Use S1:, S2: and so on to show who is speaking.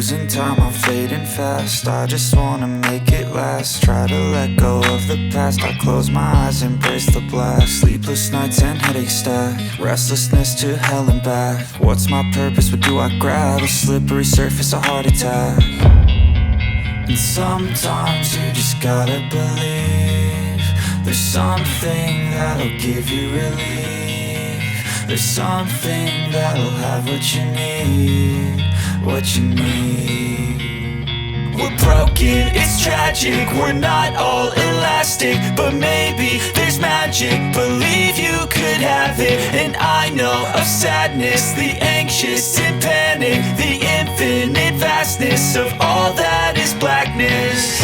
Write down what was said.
S1: losing time, I'm fading fast. I just wanna make it last. Try to let go of the past. I close my eyes, embrace the blast. Sleepless nights and headaches stack. Restlessness to hell and back. What's my purpose? What do I grab? A slippery surface, a heart attack. And sometimes you just gotta believe there's something that'll give you relief. There's something that'll have what you need, what you need. We're broken, it's tragic, we're not all elastic, but maybe there's magic. Believe you could have it. And I know of sadness, the anxious and panic, the infinite vastness of all that is blackness.